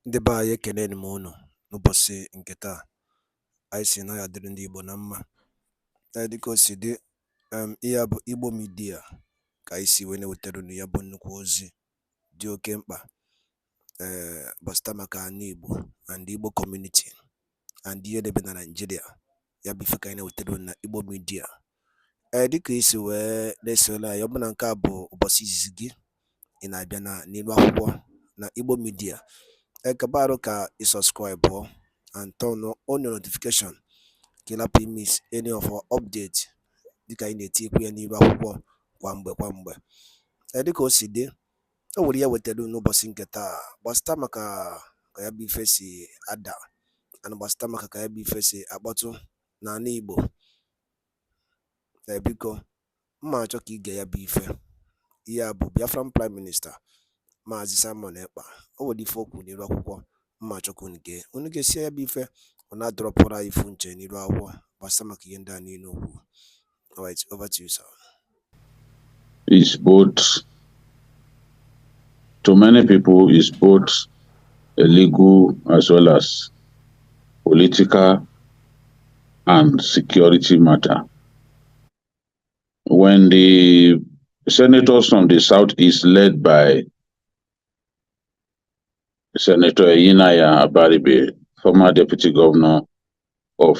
Ndị be anyị ekeneni m unu n'ụbọchị nke taa. Anyị sị na ya dịrị ndị Igbo na mma. Dịka o si dị, ihe a bụ Igbo Media ka anyị si wee na-ewetara unu ya bụ nnukwu ozi dị oke mkpa gbasịta maka ana Igbo and Igbo community and ihe debe na Nigeria. Ya bụ ife ka anyị na-ewetara unu na Igbo Media. Dịka isi wee na-esole anyị, ọ bụ na nke a bụ ụbọchị izizi gị ị na-abịa n'ilu akwụkwọ na Igbo Media, kabaru ka subscribe and turn on your notification ka ị lapụ miss any of our update dịka anyị na-etikwu ya n'ilu akwụkwọ kwa mgbe. Dịka o si dị, o nwere ya wetara n'ụbọchị nke taa gbasịta maka ka ya bụ ife si ada and gbasịta maka ka ya bụ ife si akpọtụ n'ala Igbo. Biko mma achọ ka ige ya bụ ife. Ihe a bụ Biafran Prime Minister Maazị Simon Ekpa. O nwere ife okwu n'ilu akwụkwọ mma achọ ka unu ga-esi ya bụ ife ọ na-adọrọpụrụ anyị ifu nche n'ilu akwụkwọ gbasịta maka ihe ndị a niile okwu. Alright, over to you, sir. Is both, to many people, is both a legal as well as political and security matter. When the senators from the Southeast, led by Senator Yinaya Abaribe, former deputy governor of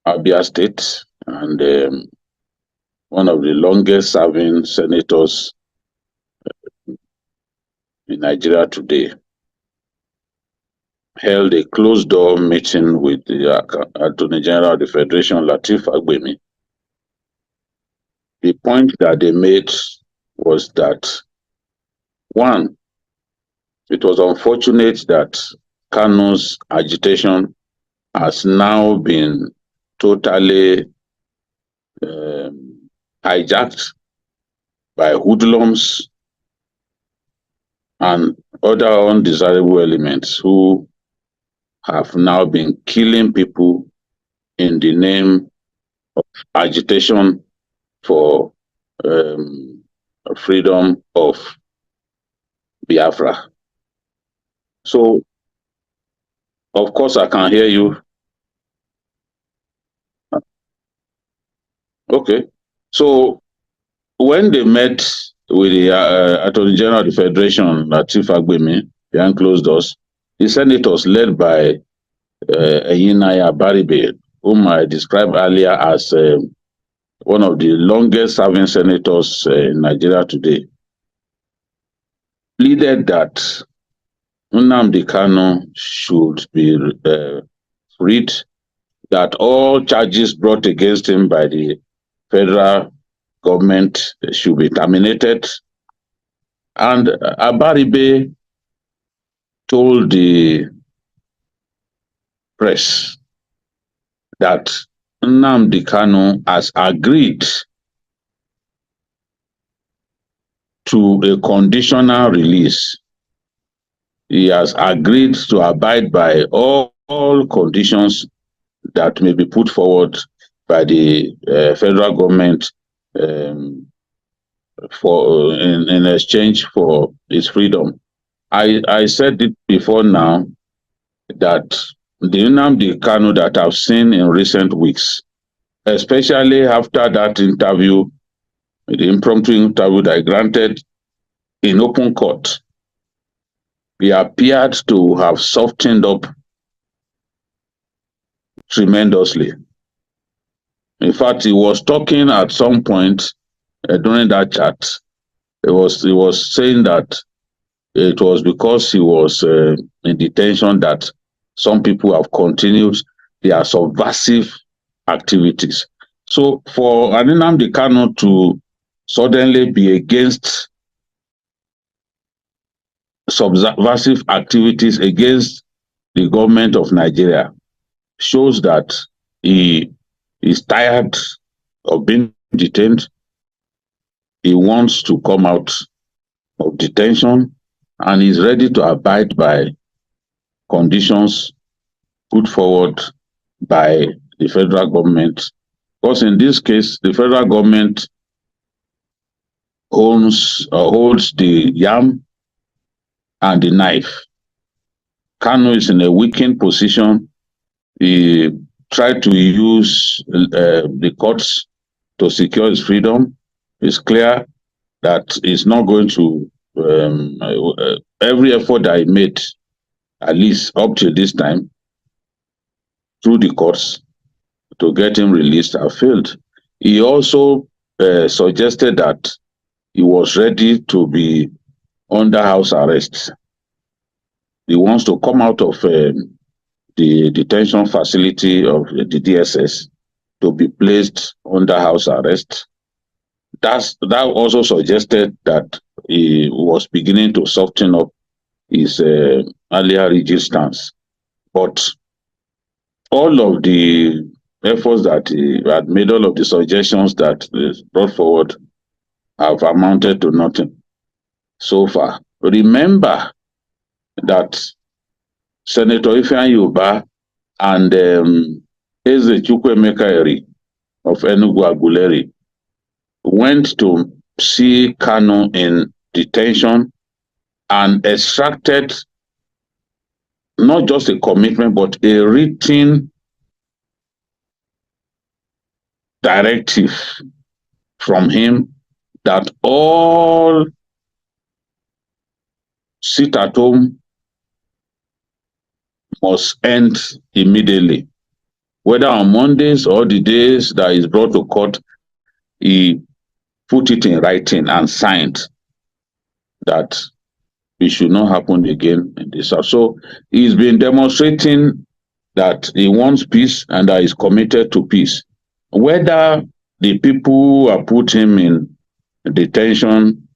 Abia State and one of the longest-serving senators in Nigeria today, held a closed-door meeting with the Attorney General of the Federation, Lateef Fagbemi. The point that they made was that, one, it was unfortunate that Kanu's agitation has now been totally hijacked by hoodlums and other undesirable elements who have now been killing people in the name of agitation for freedom of Biafra. So, of course, I can hear you. Okay. So, when they met with the Attorney General of the Federation, Lateef Fagbemi, behind closed doors, the senators led by Yinaya Abaribe, whom I described earlier as one of the longest-serving senators in Nigeria today, pleaded that Nnamdi Kanu should be freed, that all charges brought against him by the federal government should be terminated. And Abaribe told the press that Nnamdi Kanu has agreed to a conditional release. He has agreed to abide by all conditions that may be put forward by the federal government for in exchange for his freedom. I said it before now that the Nnamdi Kanu that I've seen in recent weeks, especially after that interview, the impromptu interview that I granted in open court, he appeared to have softened up tremendously. In fact, he was talking at some point during that chat. He was saying that it was because he was in detention that some people have continued their subversive activities. So for Nnamdi Kanu to suddenly be against subversive activities against the government of Nigeria shows that he is tired of being detained. He wants to come out of detention and is ready to abide by conditions put forward by the federal government. Because in this case, the federal government holds the yam and the knife. Kanu is in a weakened position. He tried to use the courts to secure his freedom. It's clear that he's not going to, every effort that he made, at least up to this time, through the courts to get him released, have failed. He also suggested that he was ready to be under house arrest. He wants to come out of the detention facility of the DSS to be placed under house arrest. That also suggested that he was beginning to soften up his earlier rigid stance. But all of the efforts that he had made, all of the suggestions that he brought forward, have amounted to nothing so far. Remember that Senator Ifeanyi Ubah and Eze Chukwuemeka Eri of Enugu Aguleri went to see Kanu in detention and extracted not just a commitment, but a written directive from him that all sit at home must end immediately. Whether on Mondays or the days that is brought to court, he put it in writing and signed that it should not happen again in this house. So he's been demonstrating that he wants peace and that he's committed to peace. Whether the people who have put him in detention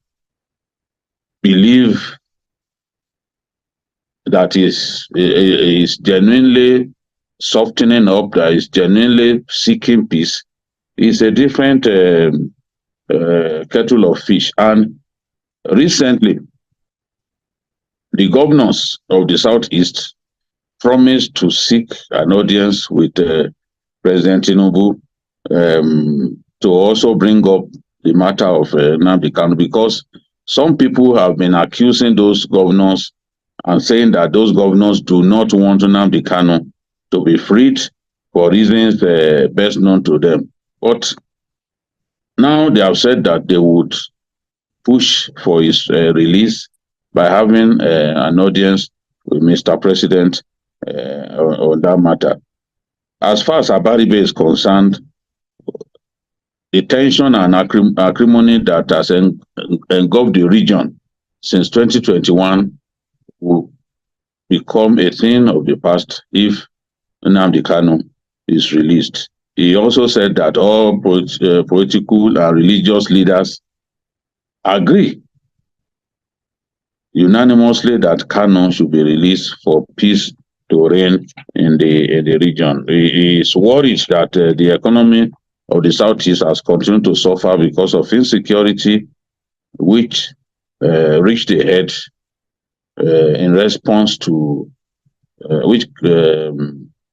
believe that is genuinely softening up, that is genuinely seeking peace, is a different kettle of fish. And recently, the governors of the Southeast promised to seek an audience with President Tinubu to also bring up the matter of Nnamdi Kanu, because some people have been accusing those governors and saying that those governors do not want Nnamdi Kanu to be freed for reasons best known to them. But now they have said that they would push for his release by having an audience with Mr. President on that matter. As far as Abaribe is concerned, the tension and acrimony that has engulfed the region since 2021 will become a thing of the past if Nnamdi Kanu is released. He also said that all political and religious leaders agree unanimously that Kanu should be released for peace to reign in the region. He is worried that the economy of the Southeast has continued to suffer because of insecurity, which reached a head in response to, which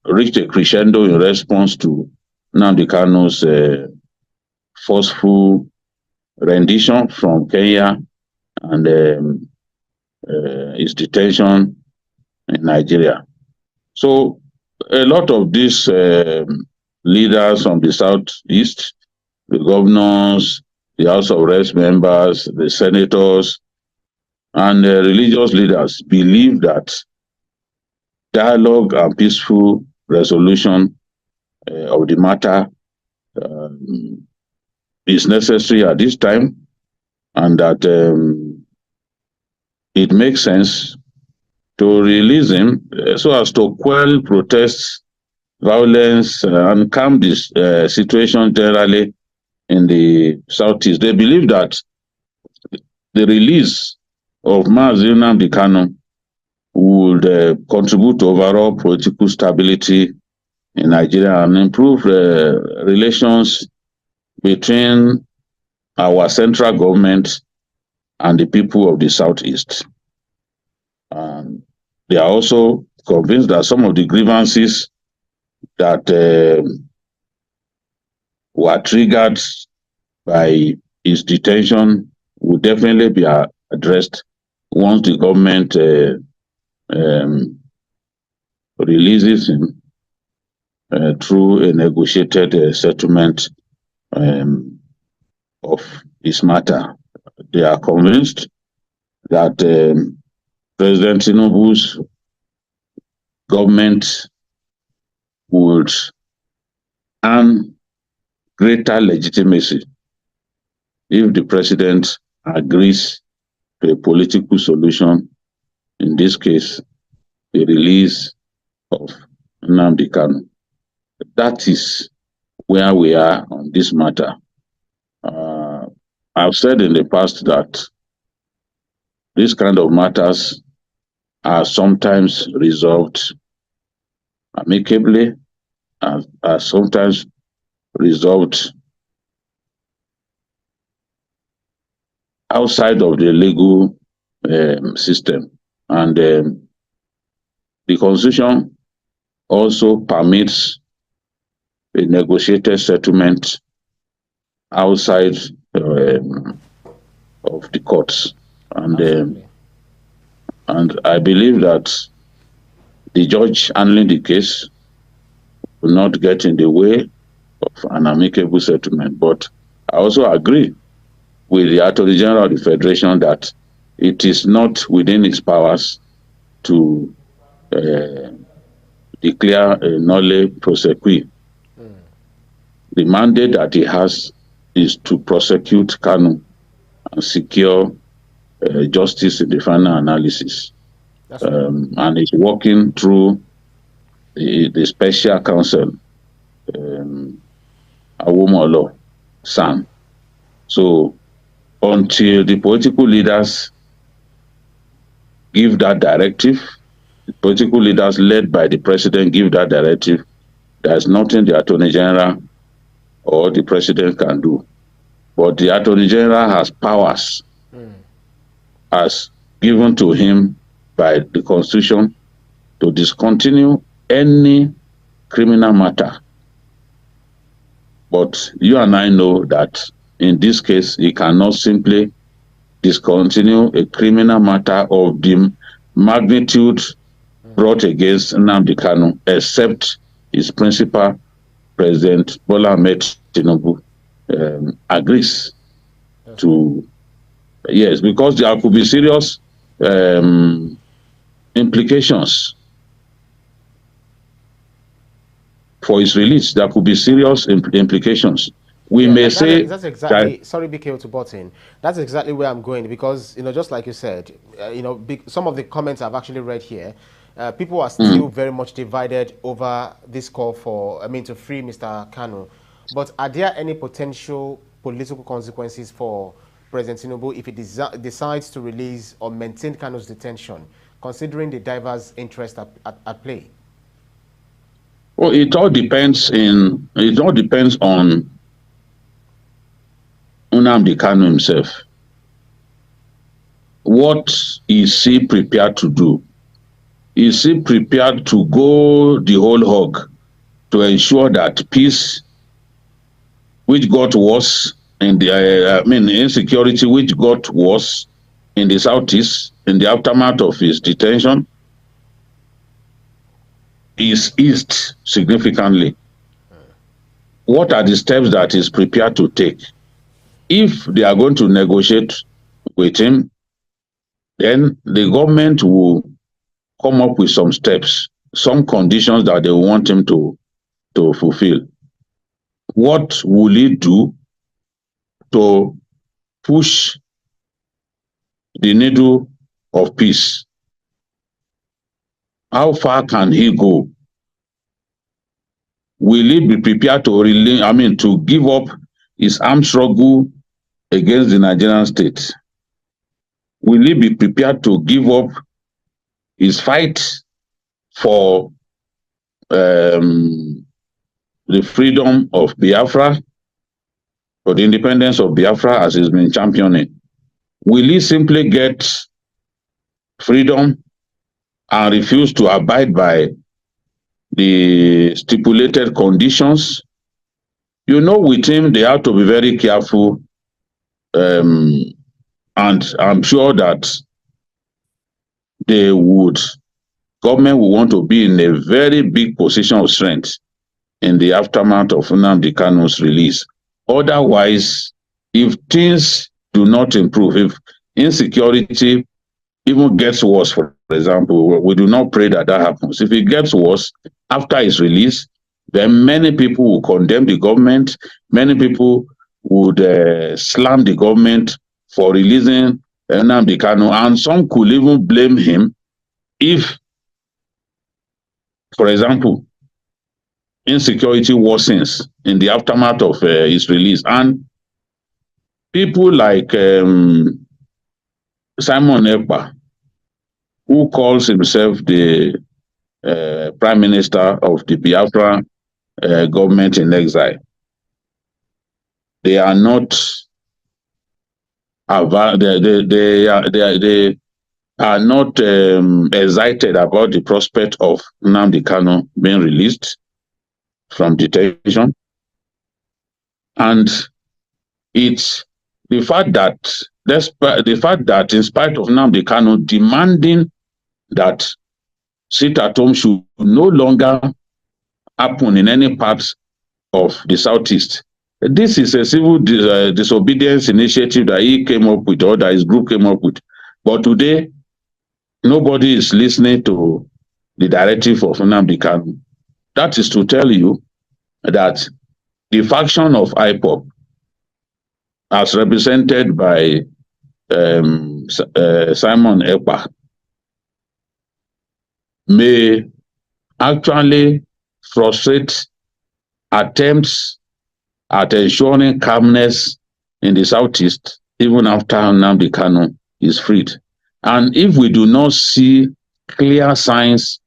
reached a crescendo in response to Nnamdi Kanu's forceful rendition from Kenya and his detention in Nigeria. So a lot of these leaders from the Southeast, the governors, the House of Reps members, the senators, and religious leaders believe that dialogue and peaceful resolution of the matter is necessary at this time, and that it makes sense to release him so as to quell protests, violence, and calm this situation generally in the Southeast. They believe that the release of Mazi Nnamdi Kanu would contribute to overall political stability in Nigeria and improve relations between our central government and the people of the Southeast. They are also convinced that some of the grievances that were triggered by his detention will definitely be addressed once the government um, releases him through a negotiated settlement of his matter. They are convinced that President Tinubu's government would earn greater legitimacy if the president agrees to a political solution, in this case, the release of Nnamdi Kanu. That is where we are on this matter. I've said in the past that these kind of matters are sometimes resolved amicably, are sometimes resolved outside of the legal system. And the Constitution also permits a negotiated settlement outside of the courts. And I believe that the judge handling the case will not get in the way of an amicable settlement. But I also agree with the Attorney General of the Federation that it is not within his powers to declare a nolle prosequi. The mandate that he has is to prosecute Kanu and secure justice in the final analysis. And he's working through the special counsel, Awomolo San. So until the political leaders give that directive, the political leaders led by the president give that directive, there's nothing the Attorney General or the president can do. But the Attorney General has powers as given to him by the Constitution to discontinue any criminal matter. But you and I know that in this case, he cannot simply discontinue a criminal matter of the magnitude brought against Nnamdi Kanu, except his principal, President Bola Ahmed Tinubu, agrees to, yes, because there could be serious implications for his release. There could be serious implications. We may say that's exactly. Sorry, BKO, to butt in. That's exactly where I'm going, because just like you said, some of the comments I've actually read here, people are still very much divided over this call for, to free Mr. Kanu. But are there any potential political consequences for President Tinubu if he decides to release or maintain Kanu's detention, considering the diverse interests at play? Well, it all depends on Nnamdi Kanu himself. What is he prepared to do? Is he prepared to go the whole hog to ensure that peace, which got worse in the insecurity, which got worse in the southeast in the aftermath of his detention, is eased significantly? What are the steps that he's prepared to take? If they are going to negotiate with him, then the government will come up with some steps, some conditions that they want him to fulfill. What will he do to push the needle of peace? How far can he go? Will he be prepared to give up his armed struggle against the Nigerian state? Will he be prepared to give up his fight for the freedom of Biafra, for the independence of Biafra as he's been championing? Will he simply get freedom and refuse to abide by the stipulated conditions? With him, they have to be very careful. And I'm sure that government will want to be in a very big position of strength in the aftermath of Nnamdi Kanu's release. Otherwise, if things do not improve, if insecurity even gets worse, for example, we do not pray that that happens. If it gets worse after his release, then many people will condemn the government. Many people would slam the government for releasing Nnamdi Kanu, and some could even blame him if, for example, insecurity worsens in the aftermath of his release. And people like Simon Ekpa, who calls himself the Prime Minister of the Biafra government in exile, they are not they are not excited about the prospect of Nnamdi Kanu being released from detention. And it's the fact that in spite of Nnamdi Kanu demanding that sit at home should no longer happen in any parts of the Southeast. This is a civil disobedience initiative that he came up with, or that his group came up with. But today, nobody is listening to the directive of Nnamdi Kanu. That is to tell you that the faction of IPOB, as represented by Simon Ekpa, may actually frustrate attempts at ensuring calmness in the Southeast, even after Nnamdi Kanu is freed. And if we do not see clear signs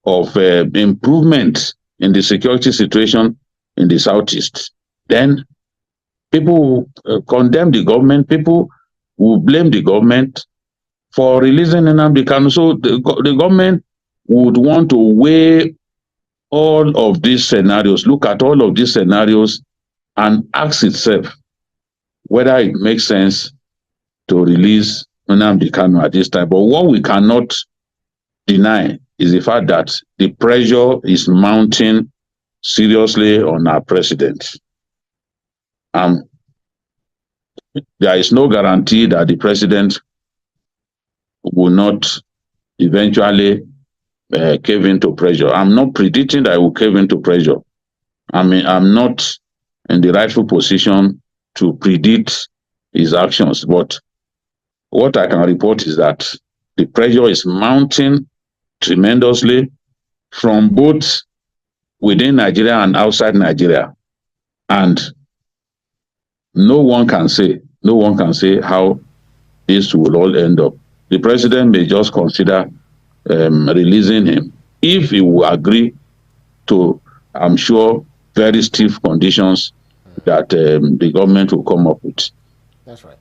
of improvement in the security situation in the Southeast, then people will condemn the government, people will blame the government for releasing Nnamdi Kanu. So the government would want to weigh all of these scenarios, look at all of these scenarios, and ask itself whether it makes sense to release Nnamdi Kanu at this time. But what we cannot deny is the fact that the pressure is mounting seriously on our president. There is no guarantee that the president will not eventually cave into pressure. I'm not predicting that I will cave into pressure. I mean, I'm not in the rightful position to predict his actions, but what I can report is that the pressure is mounting tremendously from both within Nigeria and outside Nigeria. And no one can say how this will all end up. The president may just consider releasing him if he will agree to, I'm sure, very stiff conditions that the government will come up with. That's right.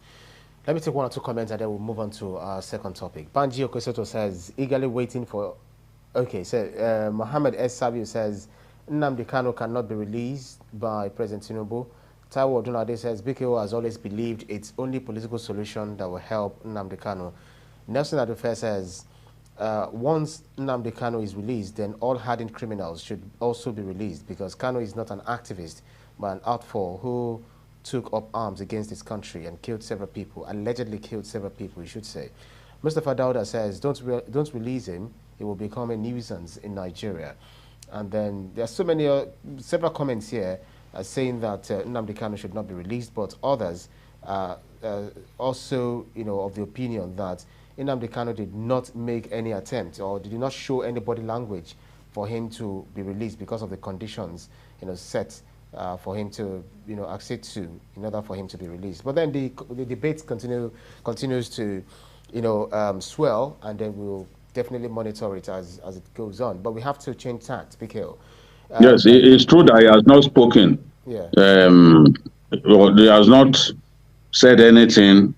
Let me take one or two comments and then we'll move on to our second topic. Banji Okosoto says, eagerly waiting for... Okay, so Mohammed S. Sabiu says, Nnamdi Kanu cannot be released by President Tinubu. Taiwo Odunade says, BKO has always believed it's only political solution that will help Nnamdi Kanu. Nelson Adufe says, once Nnamdi Kanu is released, then all hardened criminals should also be released because Kanu is not an activist, but an outlaw who took up arms against his country and killed several people, allegedly killed several people, we should say. Mustafa Dauda says, don't release him, he will become a nuisance in Nigeria. And then there are so many, several comments here saying that Nnamdi Kanu should not be released, but others also, of the opinion that Nnamdi Kanu did not make any attempt or did not show any body language for him to be released because of the conditions, set for him to, accede to in order for him to be released. But then the debate continues to, swell, and then we'll definitely monitor it as it goes on. But we have to change tact, PKO. Yes, it's true that he has not spoken. Yeah. He has not said anything,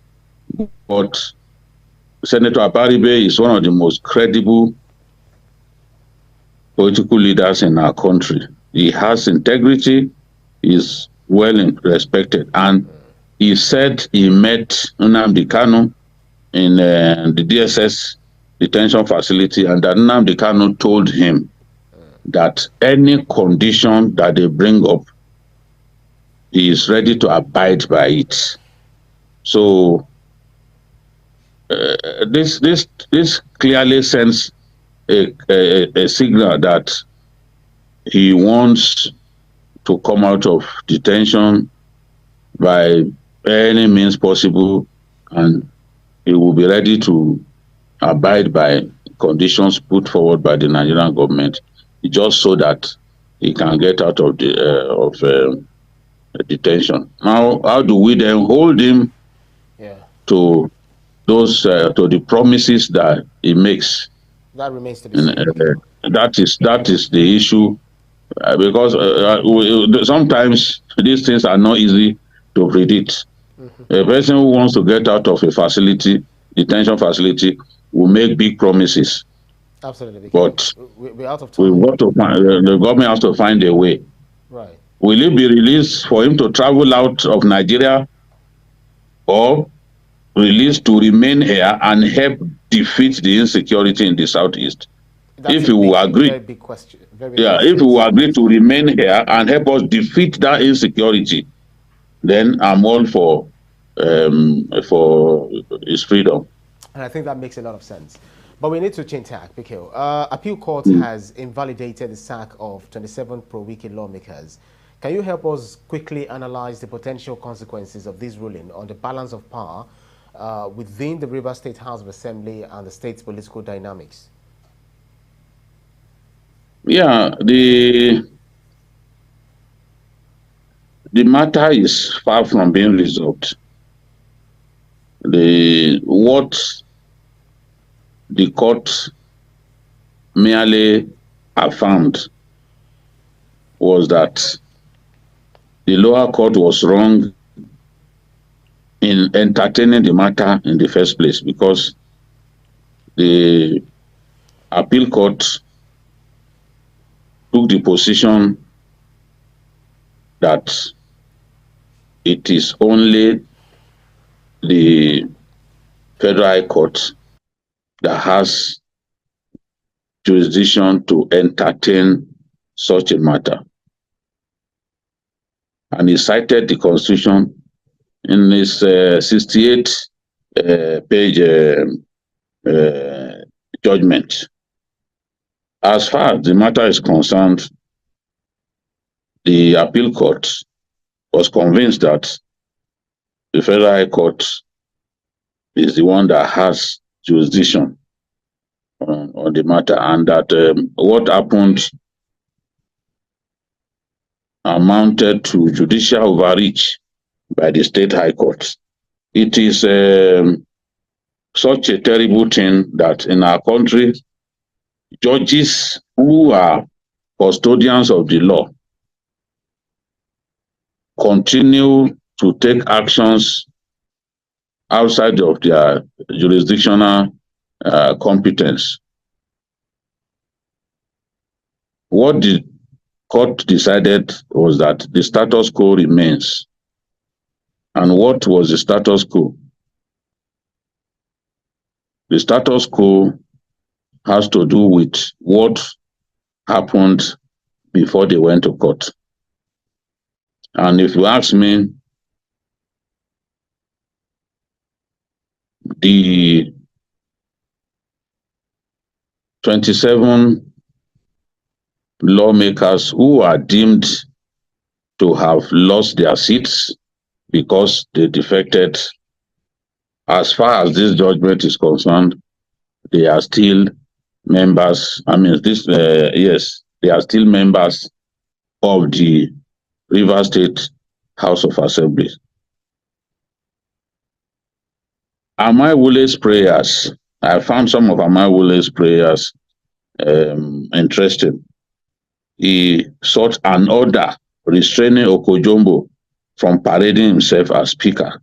but Senator Abaribe is one of the most credible political leaders in our country. He has integrity, is well respected, and he said he met Nnamdi Kanu in the DSS detention facility, and that Nnamdi Kanu told him that any condition that they bring up, he is ready to abide by it. So this clearly sends a signal that he wants to come out of detention by any means possible, and he will be ready to abide by conditions put forward by the Nigerian government, just so that he can get out of the detention. Now, how do we then hold him to those to the promises that he makes? That remains to be seen. That is the issue, because sometimes these things are not easy to predict. A person who wants to get out of a facility, detention facility, will make big promises. Absolutely. But we're out of time. The government has to find a way. Right. Will it be released for him to travel out of Nigeria, or released to remain here and help defeat the insecurity in the southeast? If he will agree, very big question. if he will agree to remain here and help us defeat that insecurity, then I'm all for his freedom. And I think that makes a lot of sense. But we need to change tack, Bikil. Appeal Court has invalidated the sack of 27 pro-Wiki lawmakers. Can you help us quickly analyze the potential consequences of this ruling on the balance of power within the Rivers State House of Assembly and the state's political dynamics? Yeah, the matter is far from being resolved. What the court merely affirmed was that the lower court was wrong in entertaining the matter in the first place, because the appeal court took the position that it is only the Federal High Court that has jurisdiction to entertain such a matter. And he cited the Constitution in his 68 page judgment. As far as the matter is concerned, the appeal court was convinced that the Federal High Court is the one that has jurisdiction on the matter, and that what happened amounted to judicial overreach by the State High Court. It is such a terrible thing that in our country, judges who are custodians of the law continue to take actions outside of their jurisdictional competence. What the court decided was that the status quo remains. And what was the status quo? The status quo has to do with what happened before they went to court. And if you ask me, the 27 lawmakers who are deemed to have lost their seats because they defected, as far as this judgment is concerned, they are still members. I mean, yes, they are still members of the Rivers State House of Assembly. Amaiwule's prayers, I found some of Amaiwule's prayers interesting. He sought an order restraining Okojombo from parading himself as speaker.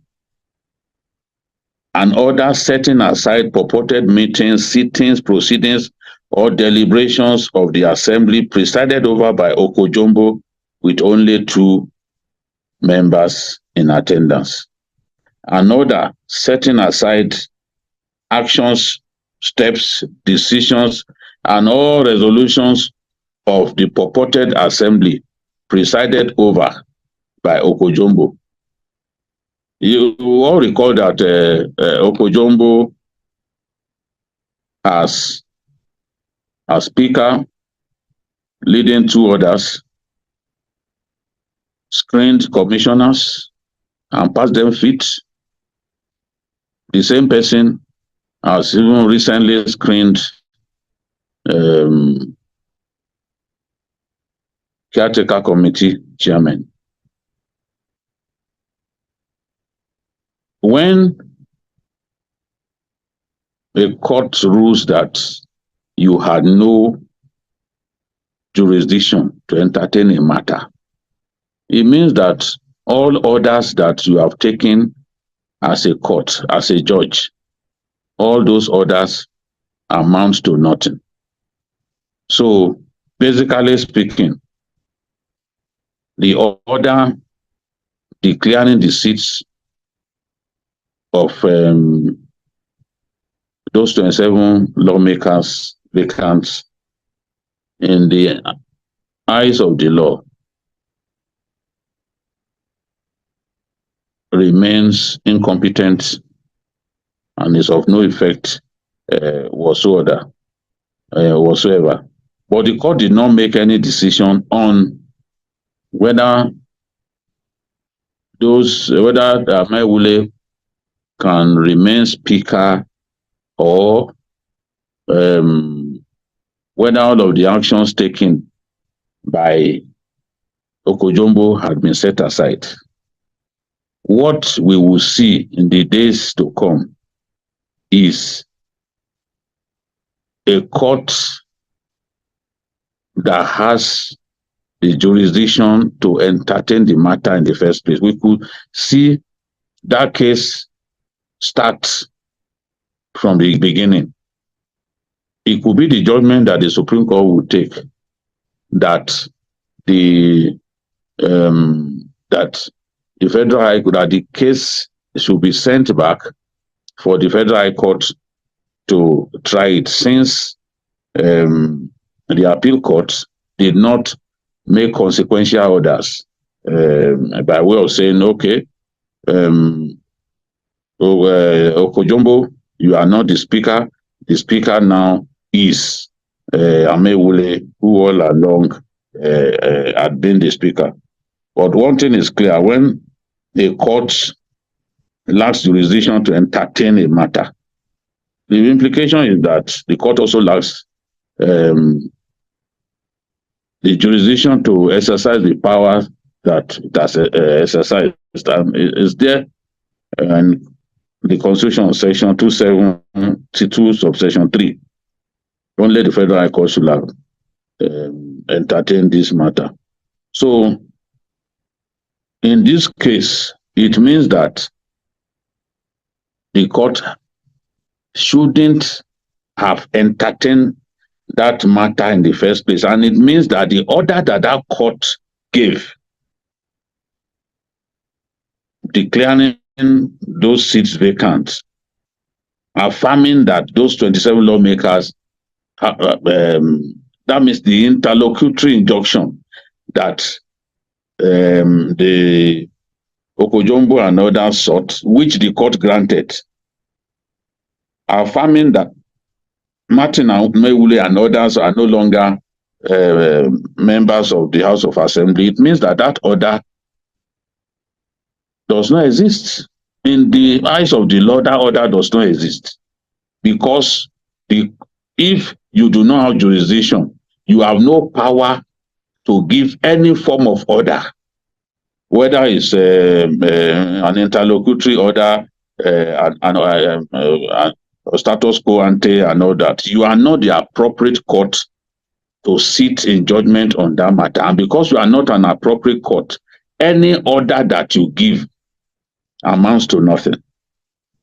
An order setting aside purported meetings, sittings, proceedings, or deliberations of the assembly presided over by Okojombo with only 2 members in attendance. An order setting aside actions steps, decisions, and all resolutions of the purported assembly presided over by Okojombo. You all recall that Okojombo as speaker, leading two others, screened commissioners and passed them fit. The same person has even recently screened caretaker committee chairman. When a court rules that you had no jurisdiction to entertain a matter, it means that all orders that you have taken as a court, as a judge, all those orders amount to nothing. So, basically speaking, the order declaring the seats of those 27 lawmakers vacant in the eyes of the law remains incompetent and is of no effect whatsoever. But the court did not make any decision on whether Amaewule can remain speaker or whether all of the actions taken by Okojombo had been set aside. What we will see in the days to come is a court that has the jurisdiction to entertain the matter in the first place. We could see that case start from the beginning. It could be the judgment that the Supreme Court will take that the Federal High Court, that the case should be sent back for the Federal High Court to try it, since the appeal court did not make consequential orders by way of saying, okay, Okojombo, you are not the speaker. The speaker now is Amaewule, who all along had been the speaker. But one thing is clear: when a court lacks jurisdiction to entertain a matter, the implication is that the court also lacks the jurisdiction to exercise the power that it has exercised. Is there and the Constitution, Section 272, subsection 3. Only the Federal High Court should have entertained this matter. So, in this case, it means that the court shouldn't have entertained that matter in the first place. And it means that the order that court gave, declaring those seats vacant, affirming that those 27 lawmakers, that means the interlocutory injunction that the Okojombo and others sought, which the court granted, affirming that Martin Amaewule and others are no longer members of the House of Assembly. It means that that order does not exist. In the eyes of the law, that order does not exist. Because if you do not have jurisdiction, you have no power to give any form of order, whether it's an interlocutory order, status quo ante and all that. You are not the appropriate court to sit in judgment on that matter. And because you are not an appropriate court, any order that you give amounts to nothing.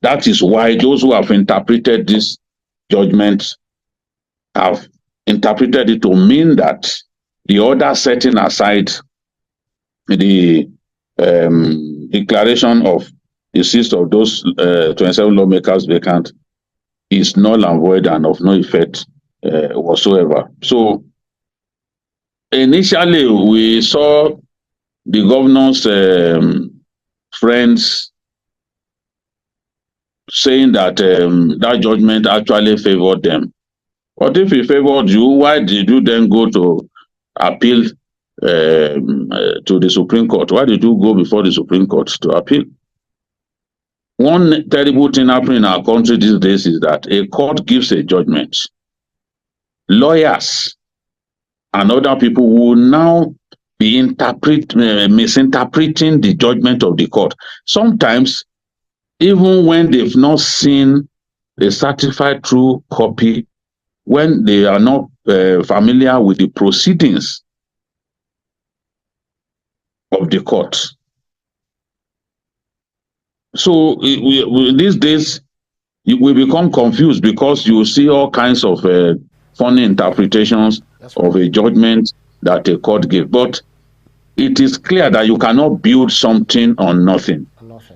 That is why those who have interpreted this judgment have interpreted it to mean that the order setting aside the declaration of the seats of those 27 lawmakers vacant is null and void and of no effect whatsoever. So initially, we saw the governor's friends saying that that judgment actually favored them. But if it favored you, why did you then go to appeal to the Supreme Court? Why did you go before the Supreme Court to appeal? One terrible thing happening in our country these days is that a court gives a judgment. Lawyers and other people will now be misinterpreting the judgment of the court. Sometimes, even when they've not seen a certified true copy, when they are not familiar with the proceedings of the court. So these days, we become confused because you see all kinds of funny interpretations of a judgment that a court gave. But it is clear that you cannot build something on nothing.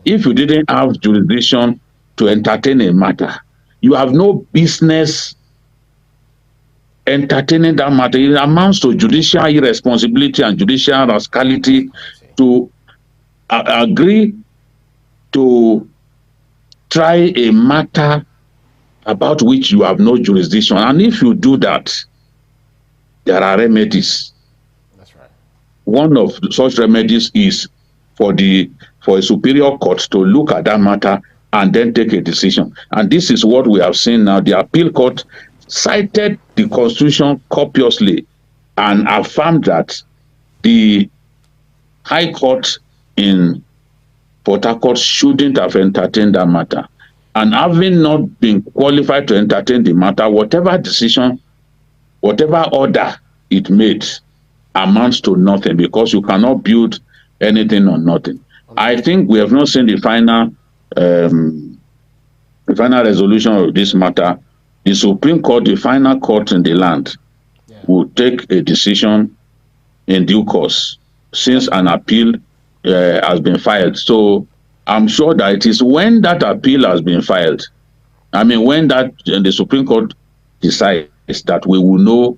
If you didn't have jurisdiction to entertain a matter, you have no business entertaining that matter. It amounts to judicial irresponsibility and judicial rascality to agree to try a matter about which you have no jurisdiction. And if you do that, there are remedies. That's right. One of such remedies is for a superior court to look at that matter and then take a decision. And this is what we have seen now. The appeal court cited the Constitution copiously and affirmed that the High Court in Port Harcourt shouldn't have entertained that matter. And having not been qualified to entertain the matter, whatever decision, whatever order it made amounts to nothing, because you cannot build anything on nothing. I think we have not seen the final resolution of this matter. The Supreme Court, the final court in the land, will take a decision in due course, since an appeal has been filed. So I'm sure that it is when that appeal has been filed, when the Supreme Court decides, that we will know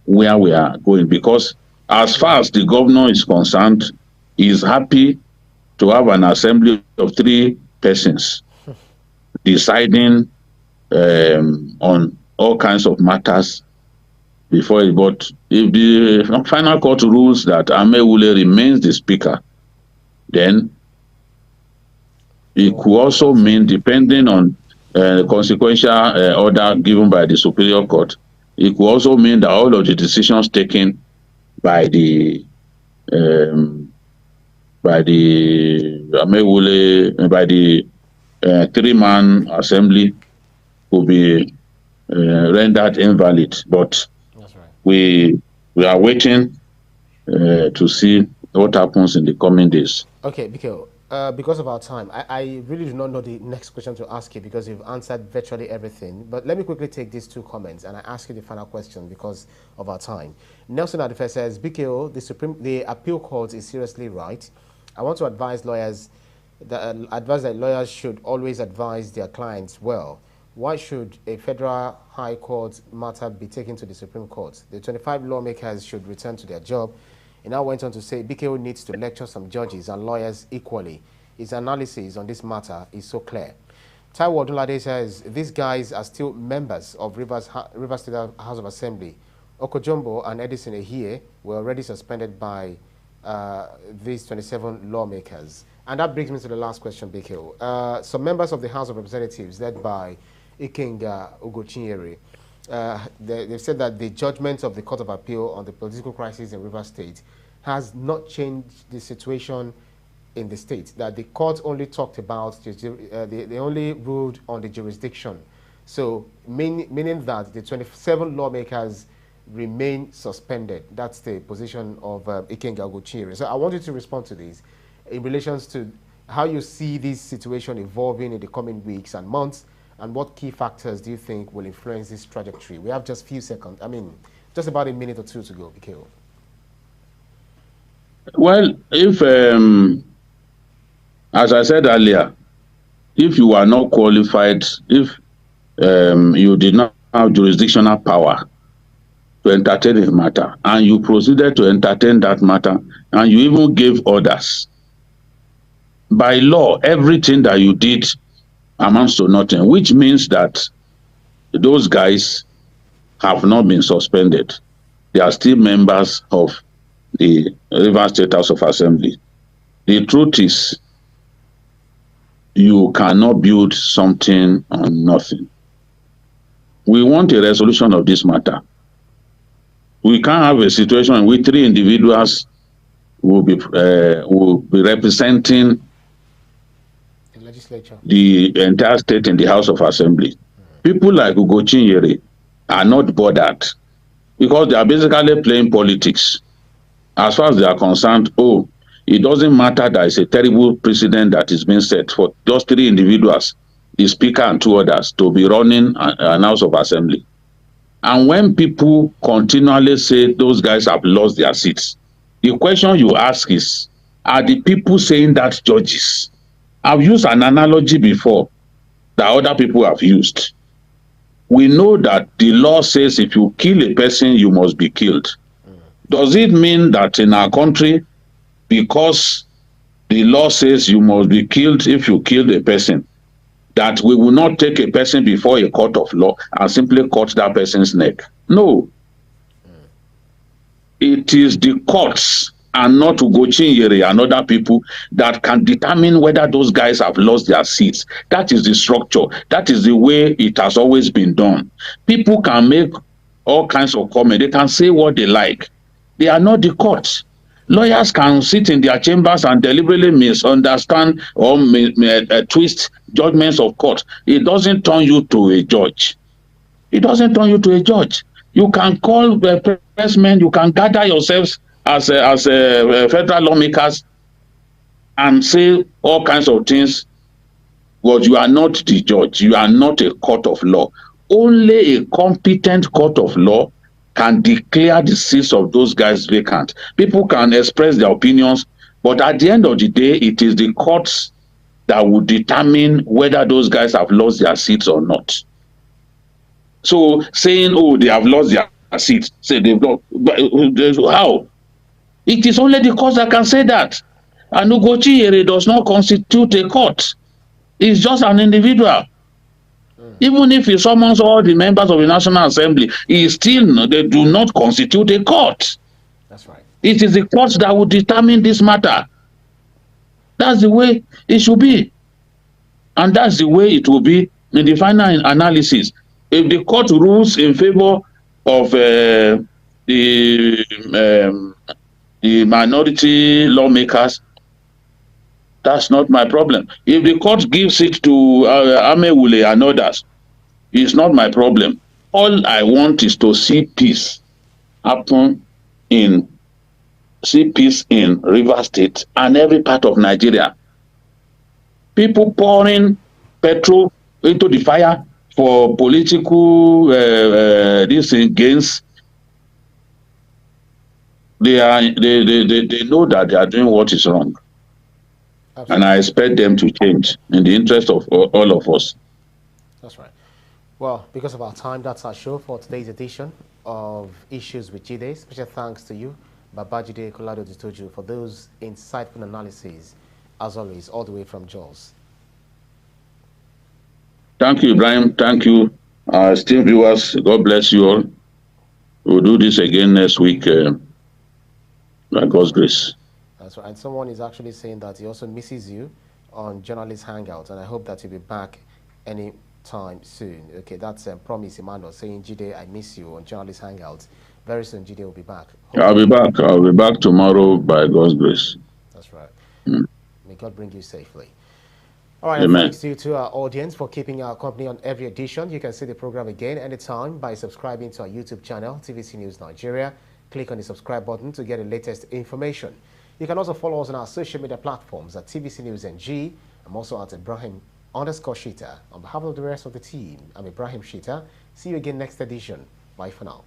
where we are going. Because as far as the governor is concerned, he is happy to have an assembly of 3 persons deciding on all kinds of matters before it. But if the final court rules that Amewule remains the speaker, then it could also mean, depending on consequential order given by the Superior Court, it could also mean that all of the decisions taken by the Amewule, by the 3-man assembly will be rendered invalid. But That's right. we are waiting to see what happens in the coming days. Okay, Biko, because of our time, I really do not know the next question to ask you, because you've answered virtually everything. But let me quickly take these 2 comments and I ask you the final question because of our time. Nelson Adife says, Biko, the appeal court is seriously right. I want to advise that lawyers should always advise their clients well. Why should a federal high court matter be taken to the Supreme Court? The 25 lawmakers should return to their job. He now went on to say BKO needs to lecture some judges and lawyers equally. His analysis on this matter is so clear. Taiwo Odunlade says these guys are still members of Rivers State House of Assembly. Okojombo and Edison Ehie were already suspended by these 27 lawmakers. And that brings me to the last question, BKO. Some members of the House of Representatives, led by Ikenga Ugochinyere, they've said that the judgment of the Court of Appeal on the political crisis in Rivers State has not changed the situation in the state, that the court only talked about, they only ruled on the jurisdiction. So, meaning that the 27 lawmakers remain suspended. That's the position of Ikenga Ugochinyere. So I want you to respond to this in relation to how you see this situation evolving in the coming weeks and months, and what key factors do you think will influence this trajectory? We have just a few seconds. Just about a minute or 2 to go, BKO. Well, if, as I said earlier, if you are not qualified, if you did not have jurisdictional power to entertain a matter, and you proceeded to entertain that matter, and you even gave orders. By law, everything that you did amounts to nothing, which means that those guys have not been suspended. They are still members of the Rivers State House of Assembly. The truth is, you cannot build something on nothing. We want a resolution of this matter. We can't have a situation in which 3 individuals will be representing The legislature. the entire state in the House of Assembly. People like Ugo Chinyere are not bothered because they are basically playing politics. As far as they are concerned, it doesn't matter that it's a terrible precedent that is being set for just 3 individuals, the speaker and 2 others, to be running an House of Assembly. And when people continually say those guys have lost their seats, the question you ask is, are the people saying that judges? I've used an analogy before that other people have used. We know that the law says if you kill a person, you must be killed. Does it mean that in our country, because the law says you must be killed if you killed a person, that we will not take a person before a court of law and simply cut that person's neck? No. It is the courts and not Ugo Chinyere and other people that can determine whether those guys have lost their seats. That is the structure. That is the way it has always been done. People can make all kinds of comments. They can say what they like. They are not the courts. Lawyers can sit in their chambers and deliberately misunderstand or twist judgments of court. It doesn't turn you to a judge. It doesn't turn you to a judge. You can call the pressmen, you can gather yourselves as federal lawmakers and say all kinds of things, but you are not the judge. You are not a court of law. Only a competent court of law can declare the seats of those guys vacant. People can express their opinions, but at the end of the day, it is the courts that will determine whether those guys have lost their seats or not. So saying, they have lost their seats, say they've not, how? It is only the courts that can say that. And Ugo Chinyere does not constitute a court. He's just an individual. Even if he summons all the members of the National Assembly, they do not constitute a court. That's right. It is the courts that will determine this matter. That's the way it should be. And that's the way it will be in the final analysis. If the court rules in favor of the minority lawmakers, that's not my problem. If the court gives it to Amewule and others, it's not my problem. All I want is to see peace happen in Rivers State and every part of Nigeria. People pouring petrol into the fire for political gains. They know that they are doing what is wrong. Absolutely. And I expect them to change in the interest of all of us. That's right. Well, because of our time, that's our show for today's edition of Issues with Jide. Special thanks to you, Babajide Kolado Ditoju, for those insightful analyses, as always, all the way from Jos. Thank you, Ibrahim. Thank you, esteemed viewers. God bless you all. We'll do this again next week, by God's grace. That's right. And someone is actually saying that he also misses you on Journalist Hangout, and I hope that you'll be back any time soon. Okay, that's Promise Emmanuel saying, Jide, I miss you on Journalist Hangout. Very soon, Jide will be back. I'll be back. I'll be back tomorrow by God's grace. That's right. Mm. May God bring you safely. All right, Amen. And thanks to you, to our audience, for keeping our company on every edition. You can see the program again anytime by subscribing to our YouTube channel, TVC News Nigeria. Click on the subscribe button to get the latest information. You can also follow us on our social media platforms at TVC News NG. I'm also at Ibrahim_Shita. On behalf of the rest of the team, I'm Ibrahim Shita. See you again next edition. Bye for now.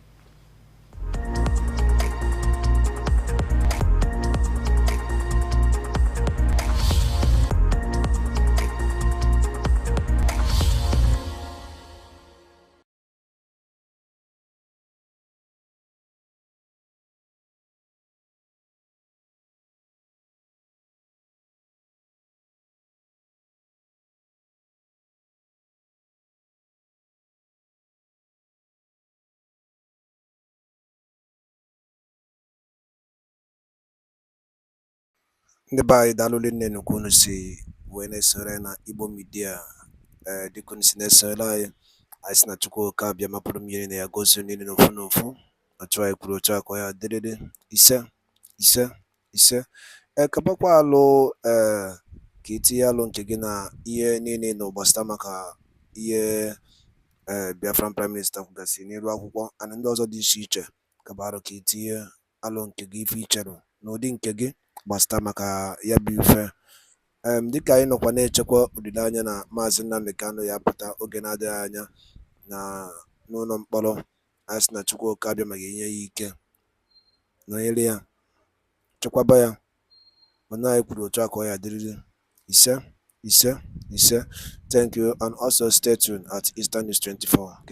ndị be anyị daalụli nne nnukwu unu si wee na-esore na Igbo Media. Dịka unu si na-esore anyị si na Chukwu oke abịa mapụrụ mmiri na ya gozie niile n'ofu n'ofu. Otu anyị kwuru otu akọ ya dịrịrị ise ise ise. Kapakwa alụ ka itinye alụ nke gị na ihe niile na gbasara maka ihe Biafran Prime Minister kwugasị n'iru akwụkwọ ana ndị ọzọ dị iche iche. Kabarụ ka itinye alụ nke gị ife ichere n'ụdị nke gị gbasara maka ya bụ ife. Dịka anyị nọkwa na-echekwa olileanya na Maazị Nnamdi Kanu ya pụta oge na-adịghị anya na n'ụlọ mkpọrọ, anyị sị na Chukwu oke abịa ma ga-enye ya ike, nọnyere ya, chekwaba ya. Mana anyị kwuru otu aka ọ ya dịrịrị ise ise ise. Thank you and also stay tuned at Eastern News 24.